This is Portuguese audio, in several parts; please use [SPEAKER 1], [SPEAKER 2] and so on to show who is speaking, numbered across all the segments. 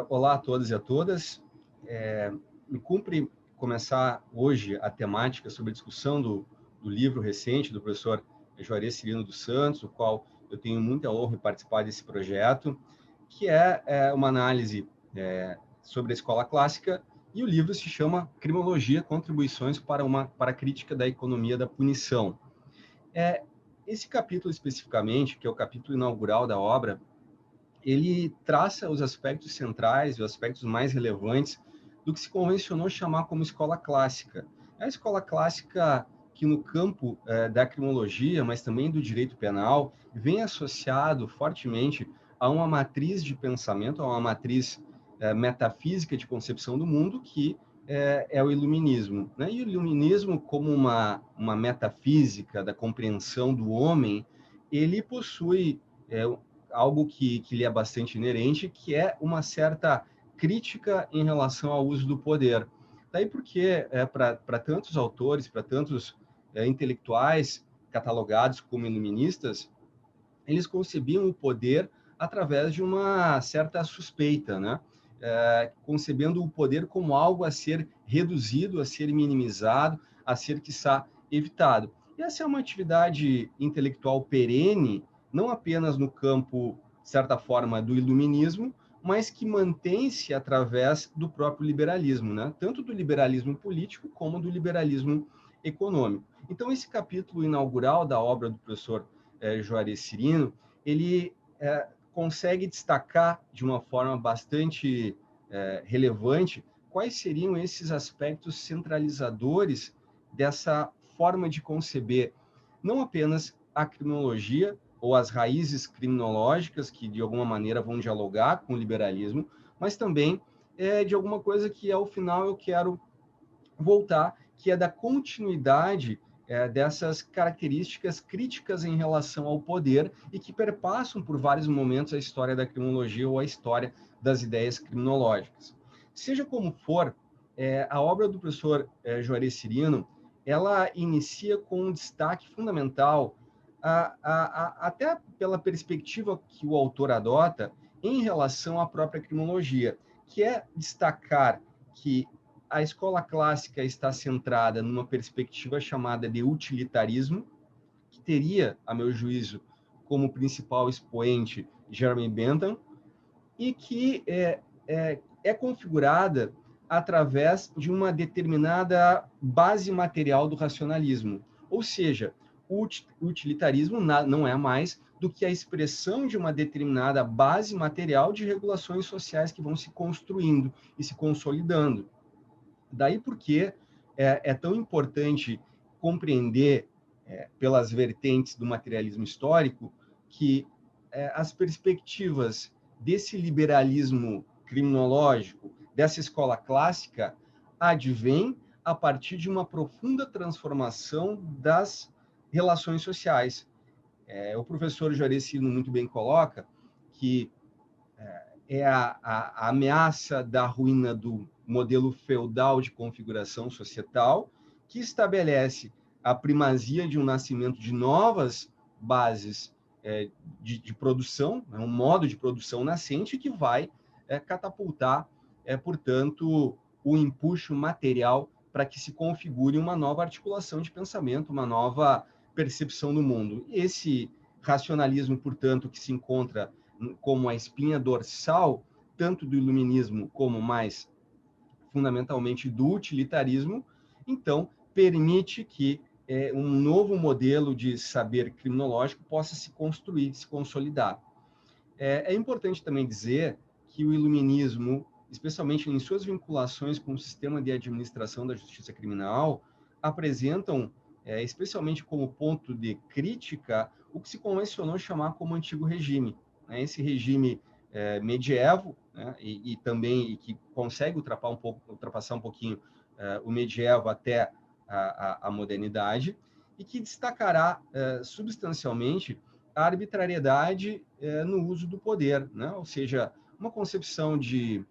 [SPEAKER 1] Olá a todos e a todas. Me cumpre começar hoje a temática sobre a discussão do livro recente do professor Juarez Cirino dos Santos, o qual eu tenho muita honra em participar desse projeto, que é uma análise sobre a escola clássica, e o livro se chama Criminologia, Contribuições para a Crítica da Economia da Punição. Esse capítulo especificamente, que é o capítulo inaugural da obra, ele traça os aspectos centrais, os aspectos mais relevantes do que se convencionou chamar como escola clássica. É a escola clássica que no campo da criminologia, mas também do direito penal, vem associado fortemente a uma matriz de pensamento, a uma matriz metafísica de concepção do mundo, que é o iluminismo, né? E o iluminismo, como uma metafísica da compreensão do homem, ele possui algo que lhe é bastante inerente, que é uma certa crítica em relação ao uso do poder. Daí porque, para tantos autores, para tantos intelectuais catalogados como iluministas, eles concebiam o poder através de uma certa suspeita, né? Concebendo o poder como algo a ser reduzido, a ser minimizado, a ser, quiçá, evitado. E essa é uma atividade intelectual perene, não apenas no campo, de certa forma, do iluminismo, mas que mantém-se através do próprio liberalismo, né? Tanto do liberalismo político como do liberalismo econômico. Então, esse capítulo inaugural da obra do professor Juarez Cirino, ele consegue destacar de uma forma bastante relevante quais seriam esses aspectos centralizadores dessa forma de conceber não apenas a criminologia ou as raízes criminológicas que de alguma maneira vão dialogar com o liberalismo, mas também de alguma coisa que ao final eu quero voltar, que é da continuidade dessas características críticas em relação ao poder e que perpassam por vários momentos a história da criminologia ou a história das ideias criminológicas. Seja como for, a obra do professor Juarez Cirino, ela inicia com um destaque fundamental, até pela perspectiva que o autor adota em relação à própria criminologia, que é destacar que a escola clássica está centrada numa perspectiva chamada de utilitarismo, que teria, a meu juízo, como principal expoente Jeremy Bentham, e que é configurada através de uma determinada base material do racionalismo. Ou seja, o utilitarismo não é mais do que a expressão de uma determinada base material de regulações sociais que vão se construindo e se consolidando. Daí porque é tão importante compreender, pelas vertentes do materialismo histórico, que as perspectivas desse liberalismo criminológico, dessa escola clássica, advém a partir de uma profunda transformação das relações sociais. O professor Juarez Cirino muito bem coloca que é a ameaça da ruína do modelo feudal de configuração societal, que estabelece a primazia de um nascimento de novas bases de produção, um modo de produção nascente que vai catapultar, portanto, o empuxo material para que se configure uma nova articulação de pensamento, uma nova percepção do mundo. Esse racionalismo, portanto, que se encontra como a espinha dorsal, tanto do iluminismo como mais fundamentalmente do utilitarismo, então permite que um novo modelo de saber criminológico possa se construir, se consolidar. É importante também dizer que o iluminismo, especialmente em suas vinculações com o sistema de administração da justiça criminal, apresentam, especialmente como ponto de crítica, o que se convencionou chamar como antigo regime. Esse regime medievo, né, e também que consegue ultrapassar um pouquinho o medievo até a modernidade, e que destacará substancialmente a arbitrariedade no uso do poder, né? Ou seja, uma concepção de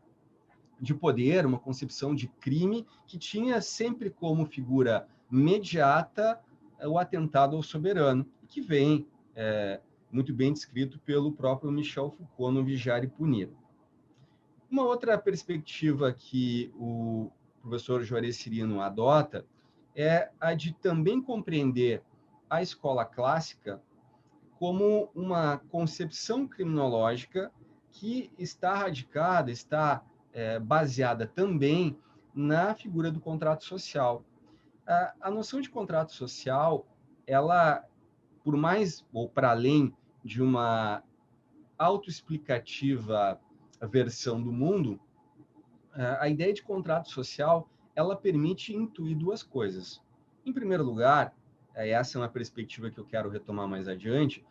[SPEAKER 1] poder, uma concepção de crime que tinha sempre como figura mediata o atentado ao soberano, que vem muito bem descrito pelo próprio Michel Foucault no Vigiar e Punir. Uma outra perspectiva que o professor Juarez Cirino adota é a de também compreender a escola clássica como uma concepção criminológica que está radicada, está baseada também na figura do contrato social. A noção de contrato social, ela, por mais ou para além de uma autoexplicativa versão do mundo, a ideia de contrato social, ela permite intuir duas coisas. Em primeiro lugar, essa é uma perspectiva que eu quero retomar mais adiante,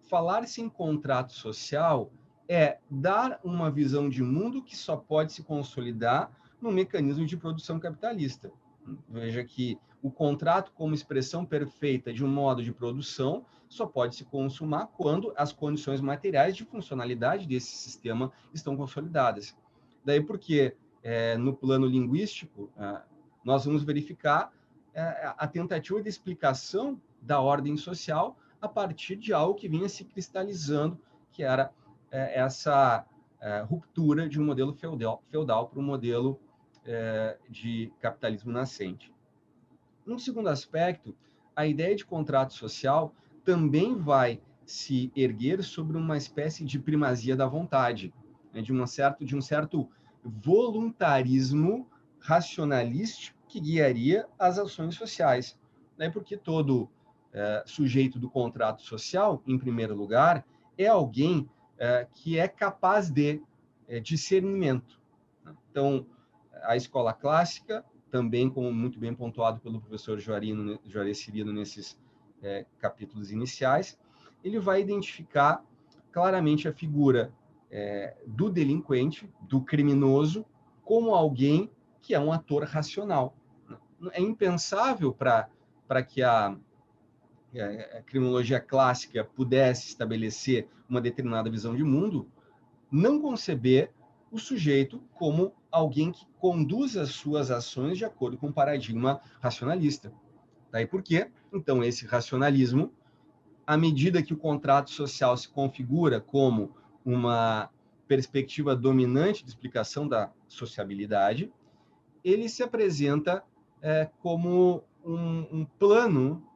[SPEAKER 1] falar-se em contrato social é dar uma visão de mundo que só pode se consolidar no mecanismo de produção capitalista. Veja que o contrato, como expressão perfeita de um modo de produção, só pode se consumar quando as condições materiais de funcionalidade desse sistema estão consolidadas. Daí porque, no plano linguístico, nós vamos verificar a tentativa de explicação da ordem social a partir de algo que vinha se cristalizando, que era essa ruptura de um modelo feudal para um modelo de capitalismo nascente. Um segundo aspecto, a ideia de contrato social também vai se erguer sobre uma espécie de primazia da vontade, né, de um certo voluntarismo racionalístico que guiaria as ações sociais. Né, porque todo sujeito do contrato social, em primeiro lugar, é alguém que é capaz de discernimento. Então, a escola clássica, também como muito bem pontuado pelo professor Juarez Cirino nesses capítulos iniciais, ele vai identificar claramente a figura do delinquente, do criminoso, como alguém que é um ator racional. É impensável para que a criminologia clássica pudesse estabelecer uma determinada visão de mundo, não conceber o sujeito como alguém que conduz as suas ações de acordo com um paradigma racionalista. Daí por quê? Então, esse racionalismo, à medida que o contrato social se configura como uma perspectiva dominante de explicação da sociabilidade, ele se apresenta como um plano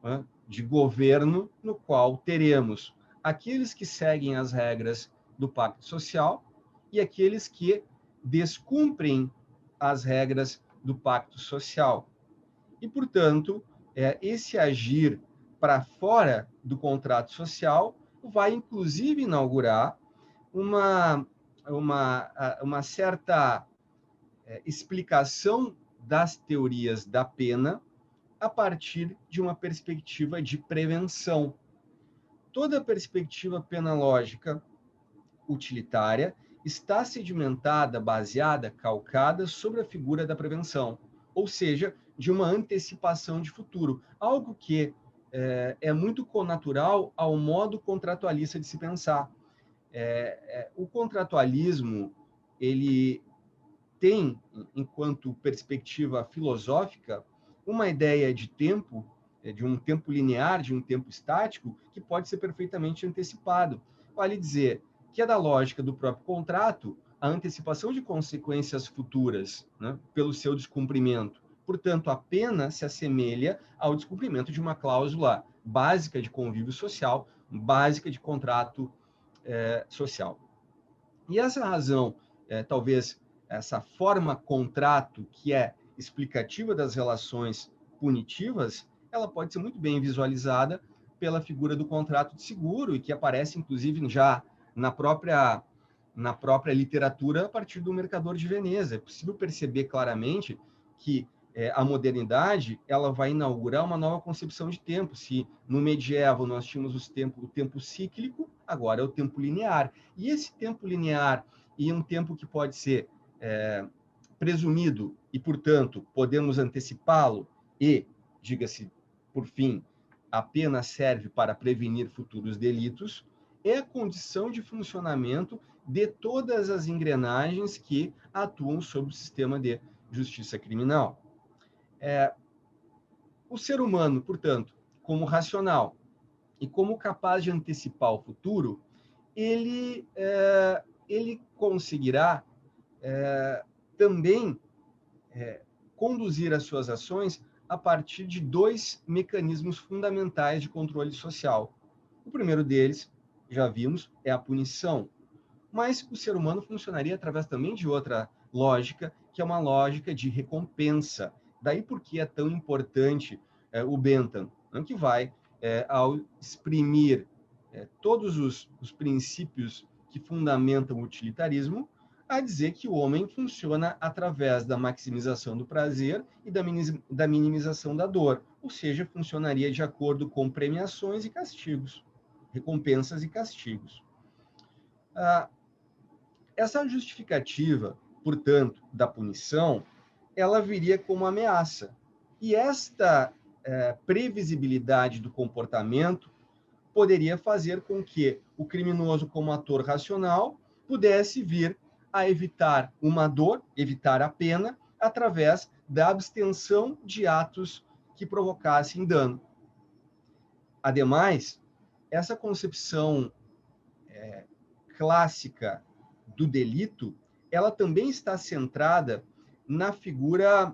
[SPEAKER 1] de governo no qual teremos aqueles que seguem as regras do pacto social e aqueles que descumprem as regras do pacto social. E, portanto, esse agir para fora do contrato social vai, inclusive, inaugurar uma certa explicação das teorias da pena a partir de uma perspectiva de prevenção. Toda perspectiva penalógica utilitária está sedimentada, baseada, calcada sobre a figura da prevenção, ou seja, de uma antecipação de futuro, algo que é muito connatural ao modo contratualista de se pensar. O contratualismo, ele tem, enquanto perspectiva filosófica, uma ideia de tempo, de um tempo linear, de um tempo estático, que pode ser perfeitamente antecipado. Vale dizer que é da lógica do próprio contrato a antecipação de consequências futuras, né, pelo seu descumprimento. Portanto, a pena se assemelha ao descumprimento de uma cláusula básica de convívio social, básica de contrato social. E essa razão, talvez essa forma contrato que é explicativa das relações punitivas, ela pode ser muito bem visualizada pela figura do contrato de seguro e que aparece, inclusive, já na própria literatura a partir do Mercador de Veneza. É possível perceber claramente que a modernidade ela vai inaugurar uma nova concepção de tempo. Se no medieval nós tínhamos o tempo cíclico, agora é o tempo linear. E esse tempo linear e um tempo que pode ser presumido e, portanto, podemos antecipá-lo e, diga-se por fim, apenas serve para prevenir futuros delitos, é a condição de funcionamento de todas as engrenagens que atuam sobre o sistema de justiça criminal. O ser humano, portanto, como racional e como capaz de antecipar o futuro, ele conseguirá também conduzir as suas ações a partir de dois mecanismos fundamentais de controle social. O primeiro deles, já vimos, é a punição. Mas o ser humano funcionaria através também de outra lógica, que é uma lógica de recompensa. Daí porque é tão importante o Bentham, que vai, ao exprimir todos os princípios que fundamentam o utilitarismo, a dizer que o homem funciona através da maximização do prazer e da minimização da dor, ou seja, funcionaria de acordo com premiações e castigos, recompensas e castigos. Essa justificativa, portanto, da punição, ela viria como ameaça. E esta previsibilidade do comportamento poderia fazer com que o criminoso, como ator racional, pudesse vir a evitar uma dor, evitar a pena, através da abstenção de atos que provocassem dano. Ademais, essa concepção clássica do delito, ela também está centrada na figura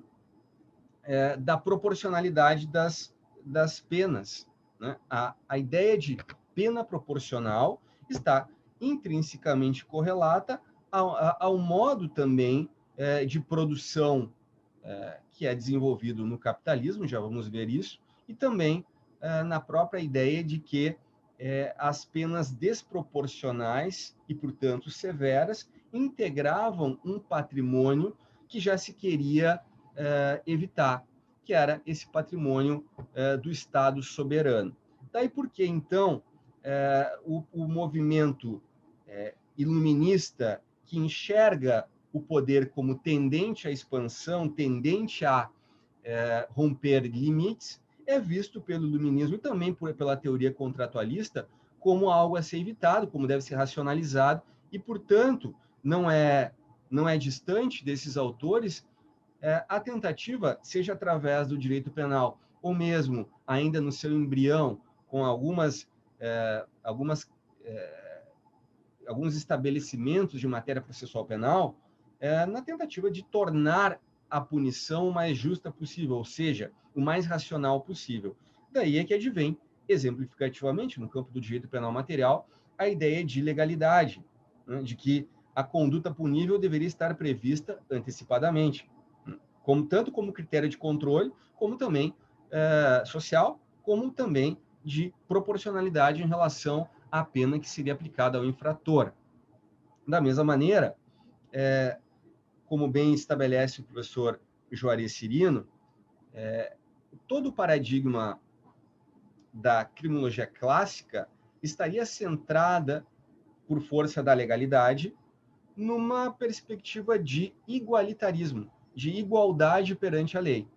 [SPEAKER 1] da proporcionalidade das penas. Né? A ideia de pena proporcional está intrinsecamente correlata ao modo também de produção que é desenvolvido no capitalismo, já vamos ver isso, e também na própria ideia de que as penas desproporcionais e, portanto, severas integravam um patrimônio que já se queria evitar, que era esse patrimônio do Estado soberano. Daí porque, então, o movimento iluminista que enxerga o poder como tendente à expansão, tendente a romper limites, é visto pelo iluminismo e também pela teoria contratualista como algo a ser evitado, como deve ser racionalizado, e, portanto, não é distante desses autores a tentativa, seja através do direito penal, ou mesmo ainda no seu embrião, com alguns estabelecimentos de matéria processual penal, na tentativa de tornar a punição o mais justa possível, ou seja, o mais racional possível. Daí é que advém, exemplificativamente, no campo do direito penal material, a ideia de legalidade, né, de que a conduta punível deveria estar prevista antecipadamente, tanto como critério de controle, como também social, como também de proporcionalidade em relação à pena que seria aplicada ao infrator. Da mesma maneira, como bem estabelece o professor Juarez Cirino, todo o paradigma da criminologia clássica estaria centrada, por força da legalidade, numa perspectiva de igualitarismo, de igualdade perante a lei.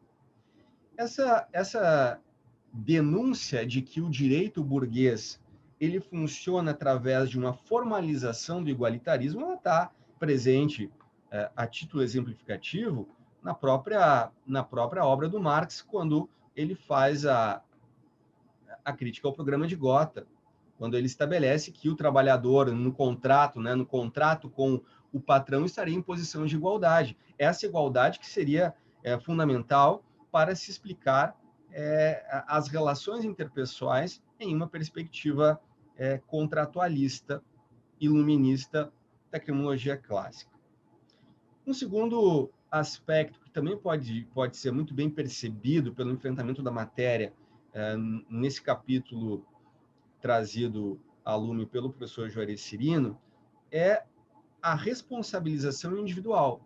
[SPEAKER 1] Essa denúncia de que o direito burguês ele funciona através de uma formalização do igualitarismo, ela está presente a título exemplificativo na própria obra do Marx, quando ele faz a crítica ao programa de Gotha, quando ele estabelece que o trabalhador no contrato, né, no contrato com o patrão, estaria em posição de igualdade. Essa igualdade que seria fundamental para se explicar as relações interpessoais em uma perspectiva contratualista, iluminista da criminologia clássica. Um segundo aspecto que também pode ser muito bem percebido pelo enfrentamento da matéria nesse capítulo trazido a lume pelo professor Juarez Cirino é a responsabilização individual.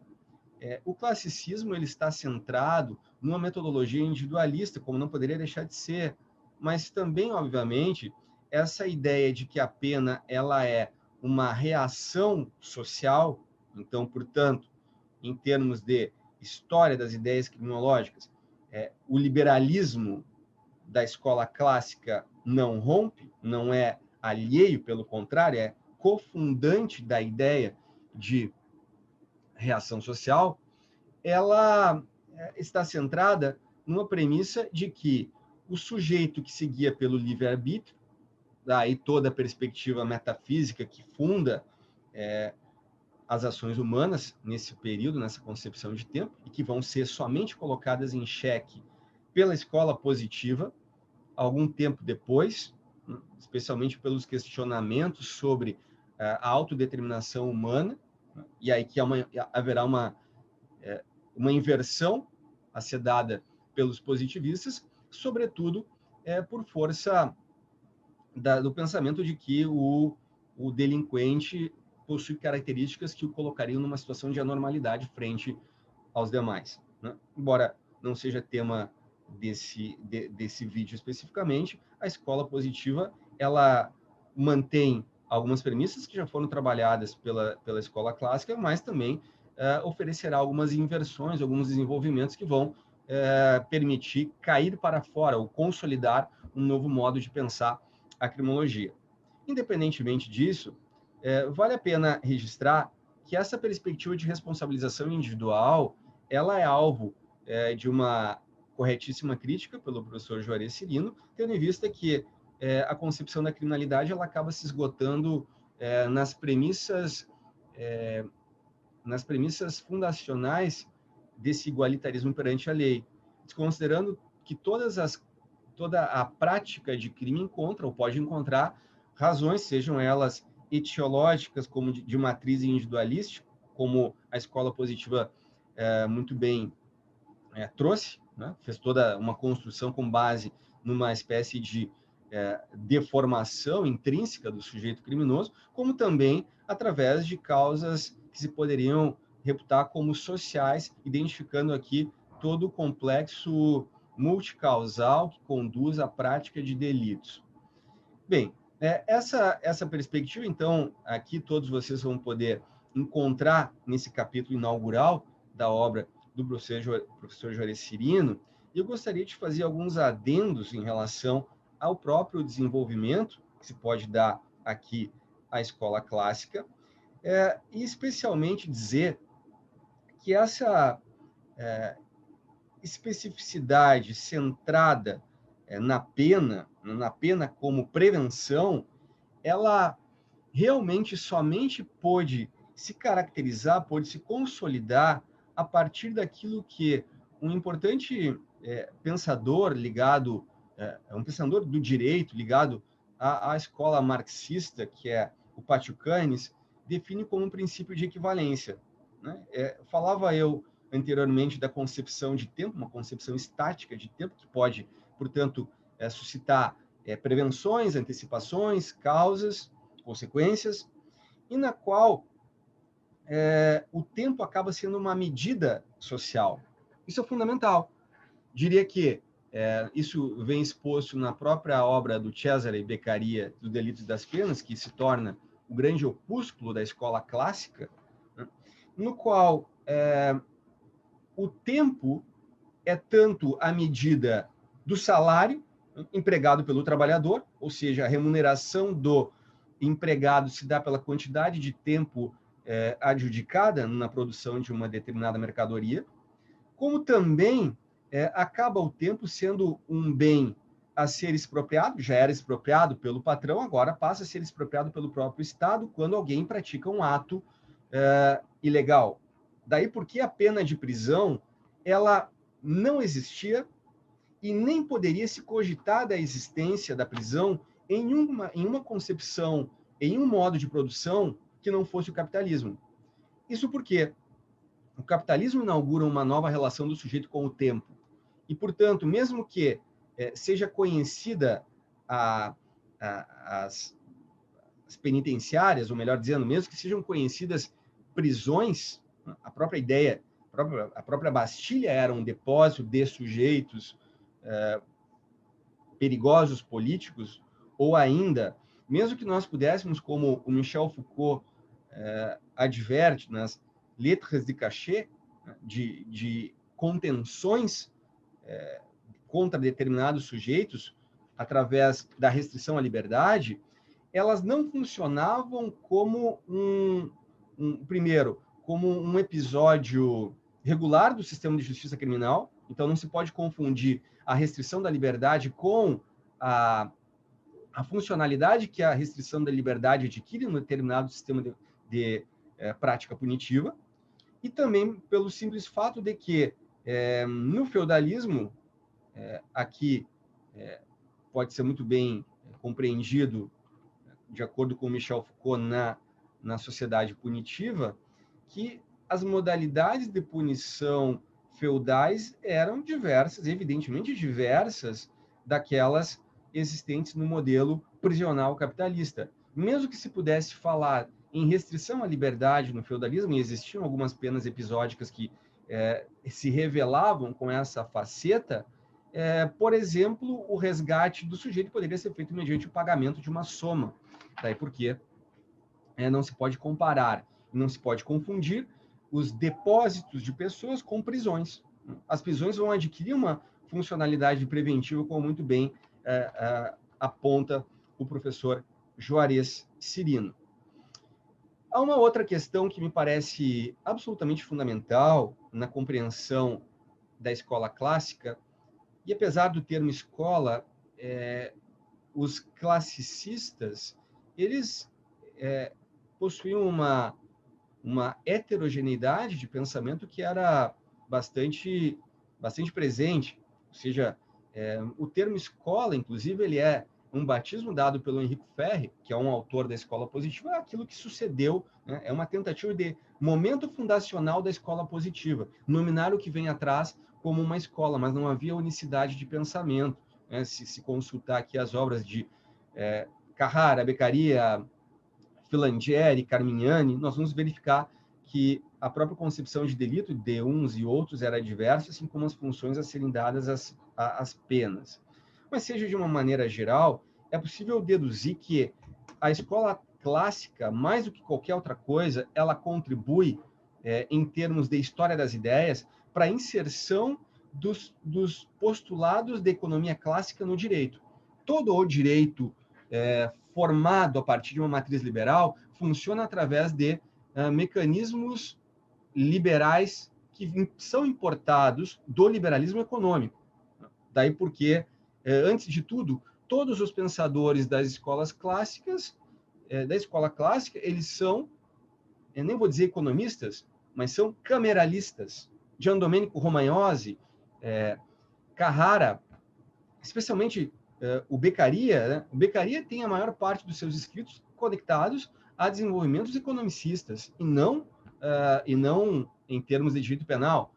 [SPEAKER 1] O classicismo ele está centrado numa metodologia individualista, como não poderia deixar de ser, mas também, obviamente, essa ideia de que a pena ela é uma reação social, então, portanto, em termos de história das ideias criminológicas, o liberalismo da escola clássica não rompe, não é alheio, pelo contrário, é cofundante da ideia de reação social, ela está centrada numa premissa de que o sujeito que se guia pelo livre-arbítrio, daí toda a perspectiva metafísica que funda as ações humanas nesse período, nessa concepção de tempo, e que vão ser somente colocadas em xeque pela escola positiva, algum tempo depois, especialmente pelos questionamentos sobre a autodeterminação humana, e aí que haverá uma inversão a ser dada pelos positivistas, sobretudo por força do pensamento de que o delinquente possui características que o colocariam numa situação de anormalidade frente aos demais, né? Embora não seja tema desse vídeo especificamente, a escola positiva ela mantém algumas premissas que já foram trabalhadas pela escola clássica, mas também oferecerá algumas inversões, alguns desenvolvimentos que vão permitir cair para fora ou consolidar um novo modo de pensar a criminologia. Independentemente disso, vale a pena registrar que essa perspectiva de responsabilização individual ela é alvo de uma corretíssima crítica pelo professor Juarez Cirino, tendo em vista que a concepção da criminalidade ela acaba se esgotando nas premissas fundacionais desse igualitarismo perante a lei, desconsiderando que toda a prática de crime encontra ou pode encontrar razões, sejam elas etiológicas, como de matriz individualística, como a escola positiva muito bem trouxe, né? Fez toda uma construção com base numa espécie de deformação intrínseca do sujeito criminoso, como também através de causas que se poderiam reputar como sociais, identificando aqui todo o complexo multicausal que conduz à prática de delitos. Bem, essa perspectiva, então, aqui todos vocês vão poder encontrar nesse capítulo inaugural da obra do professor Juarez Cirino, e eu gostaria de fazer alguns adendos em relação ao próprio desenvolvimento que se pode dar aqui à escola clássica, e especialmente dizer que essa especificidade centrada na pena como prevenção, ela realmente somente pôde se caracterizar, pôde se consolidar a partir daquilo que um importante pensador ligado, um pensador do direito ligado à escola marxista, que é o Patiucanes, define como um princípio de equivalência, né? Falava eu anteriormente da concepção de tempo, uma concepção estática de tempo, que pode, portanto, suscitar prevenções, antecipações, causas, consequências, e na qual o tempo acaba sendo uma medida social. Isso é fundamental. Diria que isso vem exposto na própria obra do Cesare Beccaria, dos Delitos e das Penas, que se torna o grande opúsculo da escola clássica, né? No qual o tempo é tanto a medida do salário empregado pelo trabalhador, ou seja, a remuneração do empregado se dá pela quantidade de tempo adjudicada na produção de uma determinada mercadoria, como também acaba o tempo sendo um bem a ser expropriado, já era expropriado pelo patrão, agora passa a ser expropriado pelo próprio Estado quando alguém pratica um ato ilegal. Daí porque a pena de prisão ela não existia e nem poderia se cogitar da existência da prisão em uma concepção, em um modo de produção que não fosse o capitalismo. Isso porque o capitalismo inaugura uma nova relação do sujeito com o tempo. E, portanto, mesmo que seja conhecida as penitenciárias, ou melhor dizendo, mesmo que sejam conhecidas prisões, a própria ideia, a própria Bastilha era um depósito de sujeitos perigosos políticos, ou ainda, mesmo que nós pudéssemos, como o Michel Foucault adverte nas lettres de cachet, de contenções contra determinados sujeitos através da restrição à liberdade, elas não funcionavam como primeiro, como um episódio regular do sistema de justiça criminal. Então, não se pode confundir a restrição da liberdade com a funcionalidade que a restrição da liberdade adquire em um determinado sistema de prática punitiva, e também pelo simples fato de que, no feudalismo, aqui pode ser muito bem compreendido, de acordo com Michel Foucault, na sociedade punitiva, que as modalidades de punição feudais eram diversas, evidentemente diversas, daquelas existentes no modelo prisional capitalista. Mesmo que se pudesse falar em restrição à liberdade no feudalismo, e existiam algumas penas episódicas que se revelavam com essa faceta, por exemplo, o resgate do sujeito poderia ser feito mediante o pagamento de uma soma. Daí porque não se pode comparar, não se pode confundir os depósitos de pessoas com prisões. As prisões vão adquirir uma funcionalidade preventiva, como muito bem aponta o professor Juarez Cirino. Há uma outra questão que me parece absolutamente fundamental na compreensão da escola clássica, e apesar do termo escola, os classicistas, eles possuíam uma heterogeneidade de pensamento que era bastante presente. Ou seja, o termo escola, inclusive, ele é um batismo dado pelo Henrico Ferri, que é um autor da escola positiva, aquilo que sucedeu, né? É uma tentativa de momento fundacional da escola positiva, nominar o que vem atrás como uma escola, mas não havia unicidade de pensamento, né? Se consultar aqui as obras de Carrara, Beccaria, Filangieri, Carmignani, nós vamos verificar que a própria concepção de delito de uns e outros era diversa, assim como as funções a serem dadas às penas. Mas, seja de uma maneira geral, é possível deduzir que a escola clássica, mais do que qualquer outra coisa, ela contribui, em termos de história das ideias, para a inserção dos postulados de economia clássica no direito. Todo o direito formado a partir de uma matriz liberal funciona através de mecanismos liberais que são importados do liberalismo econômico. Daí porque, antes de tudo, todos os pensadores das escolas clássicas, da escola clássica, eles são, eu nem vou dizer economistas, mas são cameralistas. Giandomenico Romagnosi, Carrara, especialmente o Beccaria, né? O Beccaria tem a maior parte dos seus escritos conectados a desenvolvimentos economicistas, e não em termos de direito penal.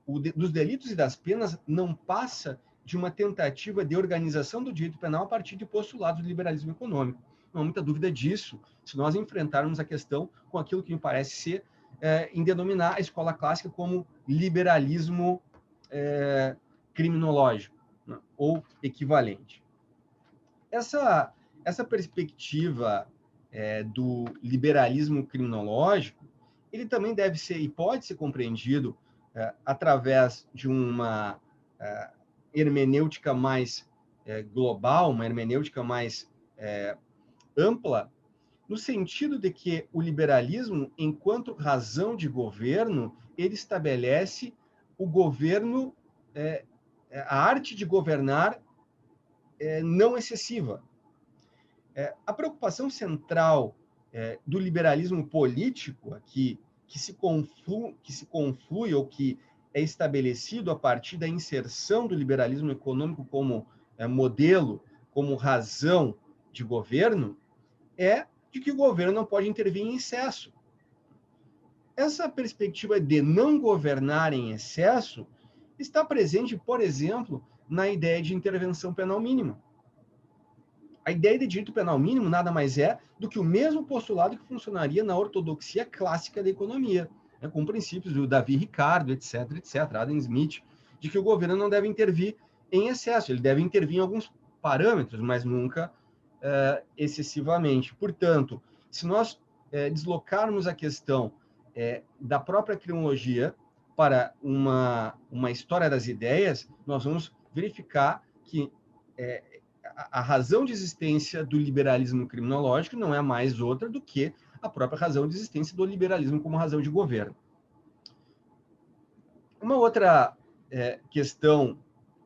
[SPEAKER 1] Dos delitos e das penas não passa de uma tentativa de organização do direito penal a partir de postulados do liberalismo econômico. Não há muita dúvida disso, se nós enfrentarmos a questão com aquilo que me parece ser em denominar a escola clássica como liberalismo criminológico, né, ou equivalente. Essa perspectiva do liberalismo criminológico, ele também deve ser e pode ser compreendido através de uma hermenêutica mais global, uma hermenêutica mais ampla, no sentido de que o liberalismo, enquanto razão de governo, ele estabelece o governo, a arte de governar não excessiva. A preocupação central do liberalismo político aqui, que se conflui ou que é estabelecido a partir da inserção do liberalismo econômico como modelo, como razão de governo, é de que o governo não pode intervir em excesso. Essa perspectiva de não governar em excesso está presente, por exemplo, na ideia de intervenção penal mínima. A ideia de direito penal mínimo nada mais é do que o mesmo postulado que funcionaria na ortodoxia clássica da economia, né, com princípios do Davi Ricardo, etc., Adam Smith, de que o governo não deve intervir em excesso, ele deve intervir em alguns parâmetros, mas nunca excessivamente. Portanto, se nós deslocarmos a questão da própria criminologia para uma história das ideias, nós vamos verificar que a razão de existência do liberalismo criminológico não é mais outra do que a própria razão de existência do liberalismo como razão de governo. Uma outra questão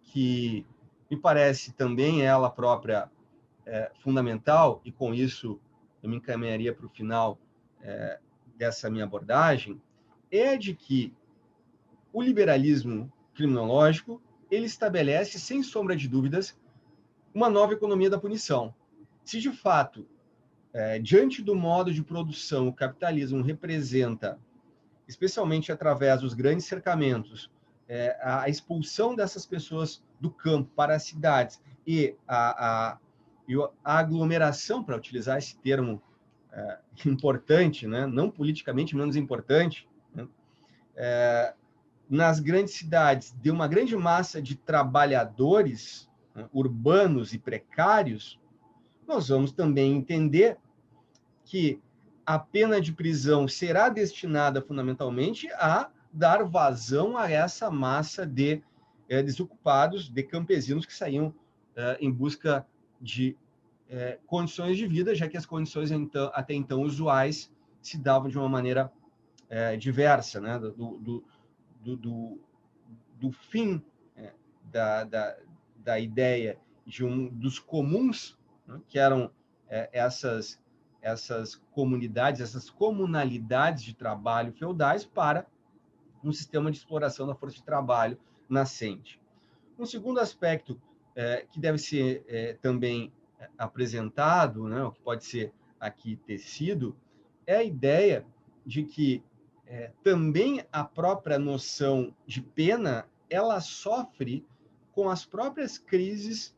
[SPEAKER 1] que me parece também ela própria fundamental, e com isso eu me encaminharia para o final dessa minha abordagem é de que o liberalismo criminológico ele estabelece, sem sombra de dúvidas, uma nova economia da punição. Se, de fato, diante do modo de produção, o capitalismo representa, especialmente através dos grandes cercamentos, a expulsão dessas pessoas do campo para as cidades e a aglomeração, para utilizar esse termo importante, né? Não politicamente menos importante, né? Nas grandes cidades, de uma grande massa de trabalhadores, né, urbanos e precários, nós vamos também entender que a pena de prisão será destinada fundamentalmente a dar vazão a essa massa de desocupados, de campesinos que saíam em busca de condições de vida, já que as condições até então usuais se davam de uma maneira diversa, né? Do fim da ideia dos comuns, né? Que eram essas comunidades, essas comunalidades de trabalho feudais, para um sistema de exploração da força de trabalho nascente. Um segundo aspecto que deve ser também apresentado, né, o que pode ser aqui tecido, é a ideia de que também a própria noção de pena ela sofre com as próprias crises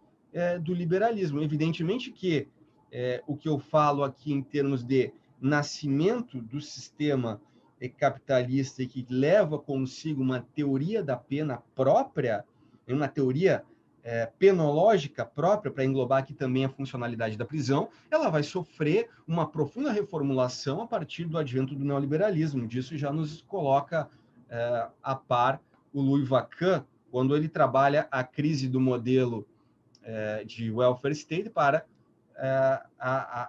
[SPEAKER 1] do liberalismo. Evidentemente que o que eu falo aqui em termos de nascimento do sistema capitalista e que leva consigo uma teoria da pena própria, uma teoria penológica própria, para englobar aqui também a funcionalidade da prisão, ela vai sofrer uma profunda reformulação a partir do advento do neoliberalismo. Disso já nos coloca a par o Louis Vacan, quando ele trabalha a crise do modelo de welfare state para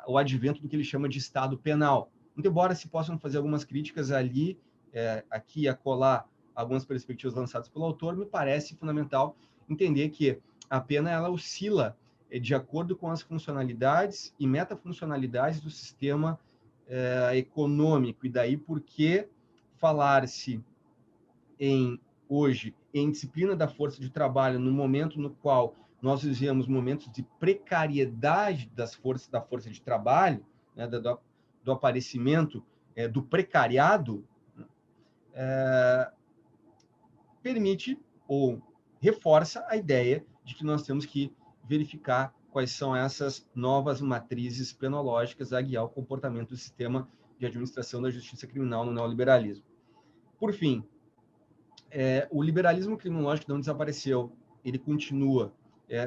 [SPEAKER 1] o advento do que ele chama de Estado penal. Muito embora se possam fazer algumas críticas ali, aqui e acolá, algumas perspectivas lançadas pelo autor, me parece fundamental entender que a pena ela oscila de acordo com as funcionalidades e metafuncionalidades do sistema econômico, e daí porque falar-se hoje em disciplina da força de trabalho no momento no qual nós vivemos momentos de precariedade da força de trabalho, né, do aparecimento do precariado, permite ou reforça a ideia de que nós temos que verificar quais são essas novas matrizes penológicas a guiar o comportamento do sistema de administração da justiça criminal no neoliberalismo. Por fim, o liberalismo criminológico não desapareceu, ele continua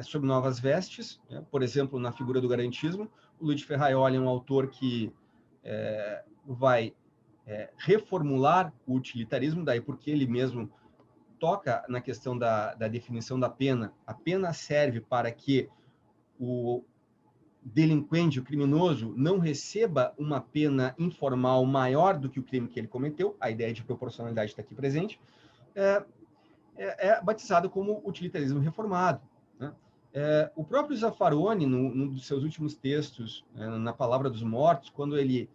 [SPEAKER 1] sob novas vestes, né? Por exemplo, na figura do garantismo. O Luigi Ferraioli é um autor que vai reformular o utilitarismo, daí porque ele mesmo toca na questão da definição da pena. A pena serve para que o delinquente, o criminoso, não receba uma pena informal maior do que o crime que ele cometeu. A ideia de proporcionalidade está aqui presente. É batizado como utilitarismo reformado, né? O próprio Zaffaroni, num dos seus últimos textos, na Palavra dos Mortos, quando ele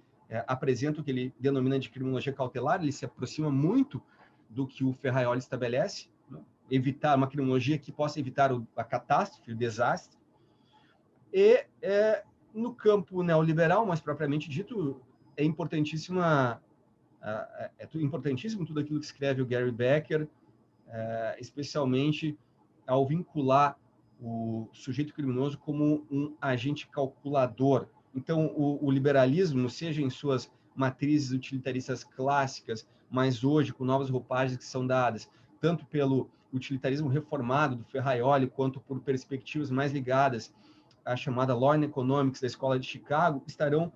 [SPEAKER 1] apresenta o que ele denomina de criminologia cautelar, ele se aproxima muito do que o Ferraioli estabelece, né? Evitar uma criminologia que possa evitar a catástrofe, o desastre. E no campo neoliberal, mais propriamente dito, é importantíssimo tudo aquilo que escreve o Gary Becker, especialmente ao vincular o sujeito criminoso como um agente calculador. Então, o liberalismo, seja em suas matrizes utilitaristas clássicas, mas hoje com novas roupagens que são dadas, tanto pelo utilitarismo reformado do Ferraioli, quanto por perspectivas mais ligadas à chamada Law and Economics da Escola de Chicago, estarão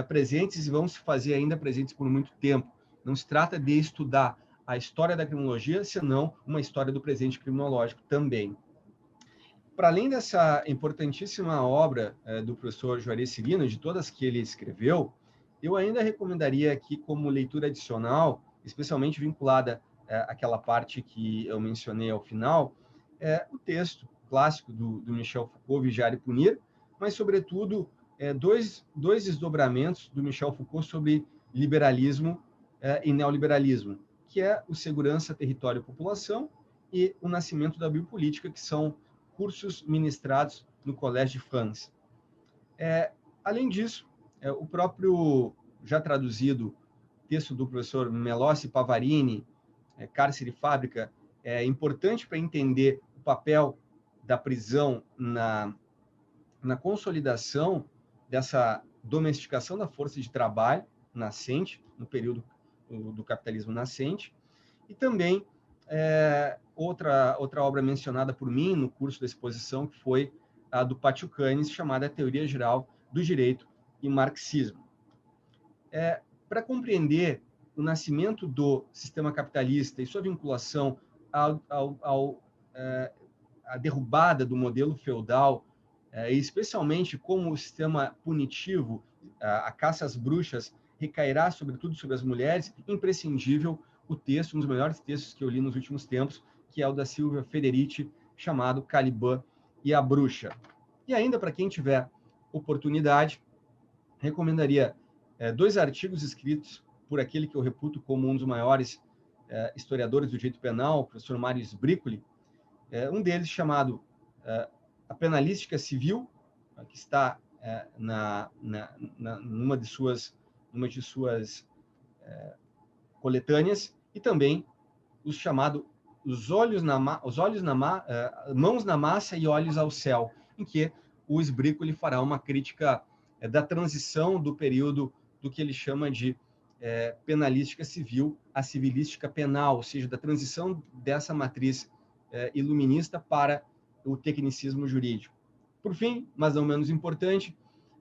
[SPEAKER 1] presentes e vão se fazer ainda presentes por muito tempo. Não se trata de estudar a história da criminologia, senão uma história do presente criminológico também. Para além dessa importantíssima obra do professor Juarez Cirino, de todas que ele escreveu, eu ainda recomendaria aqui como leitura adicional, especialmente vinculada àquela parte que eu mencionei ao final, o texto clássico do Michel Foucault, Vigiar e Punir, mas, sobretudo, dois desdobramentos do Michel Foucault sobre liberalismo e neoliberalismo, que é o segurança, território e população e o nascimento da biopolítica, que são cursos ministrados no Colégio de France. Além disso, o próprio, já traduzido, texto do professor Melossi Pavarini, Cárcere e Fábrica, é importante para entender o papel da prisão na consolidação dessa domesticação da força de trabalho nascente, no período do capitalismo nascente, e também outra obra mencionada por mim no curso da exposição, que foi a do Patiucanes, chamada Teoria Geral do Direito e Marxismo. Para compreender o nascimento do sistema capitalista e sua vinculação à derrubada do modelo feudal, e especialmente como o sistema punitivo, a caça às bruxas, recairá sobretudo sobre as mulheres, imprescindível o texto, um dos melhores textos que eu li nos últimos tempos, que é o da Silvia Federici, chamado Caliban e a Bruxa. E ainda, para quem tiver oportunidade, recomendaria 2 artigos escritos por aquele que eu reputo como um dos maiores historiadores do direito penal, o professor Mário Sbricoli, um deles chamado A Penalística Civil, que está numa de suas coletâneas, e também os chamados Mãos na Massa e Olhos ao Céu, em que o Sbricoli fará uma crítica da transição do período do que ele chama de penalística civil à civilística penal, ou seja, da transição dessa matriz iluminista para o tecnicismo jurídico. Por fim, mas não menos importante,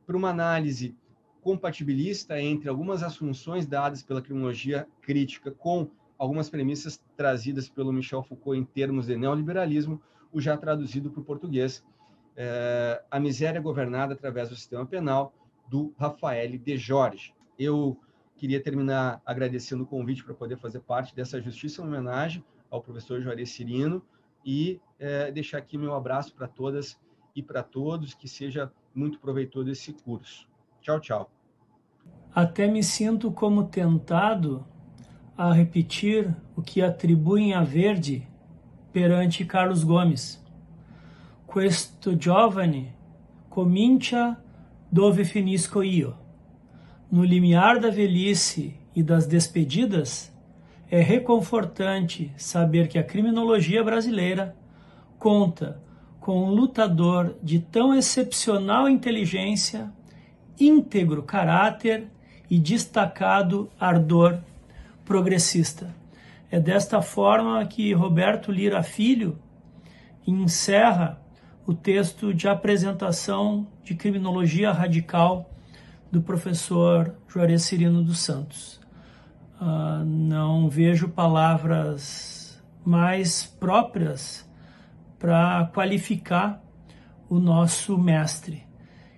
[SPEAKER 1] para uma análise compatibilista entre algumas assunções dadas pela criminologia crítica com algumas premissas trazidas pelo Michel Foucault em termos de neoliberalismo, o já traduzido para o português, A Miséria Governada através do Sistema Penal, do Rafael de Jorge. Eu queria terminar agradecendo o convite para poder fazer parte dessa justíssima homenagem ao professor Juarez Cirino e deixar aqui meu abraço para todas e para todos, que seja muito proveitoso esse curso. Tchau, tchau.
[SPEAKER 2] Até me sinto como tentado a repetir o que atribuem a Verdi perante Carlos Gomes. Questo giovane comincia dove finisco io. No limiar da velhice e das despedidas, é reconfortante saber que a criminologia brasileira conta com um lutador de tão excepcional inteligência, íntegro caráter e destacado ardor progressista. É desta forma que Roberto Lira Filho encerra o texto de apresentação de criminologia radical do professor Juarez Cirino dos Santos. Não vejo palavras mais próprias para qualificar o nosso mestre,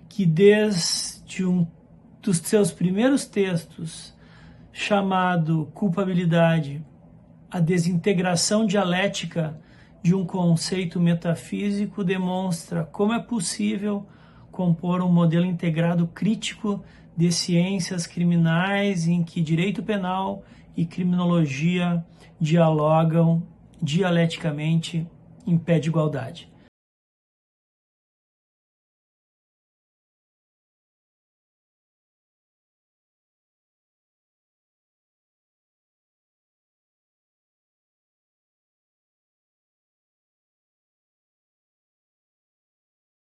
[SPEAKER 2] que desde dos seus primeiros textos, chamado Culpabilidade, a desintegração dialética de um conceito metafísico, demonstra como é possível compor um modelo integrado crítico de ciências criminais em que direito penal e criminologia dialogam dialeticamente em pé de igualdade.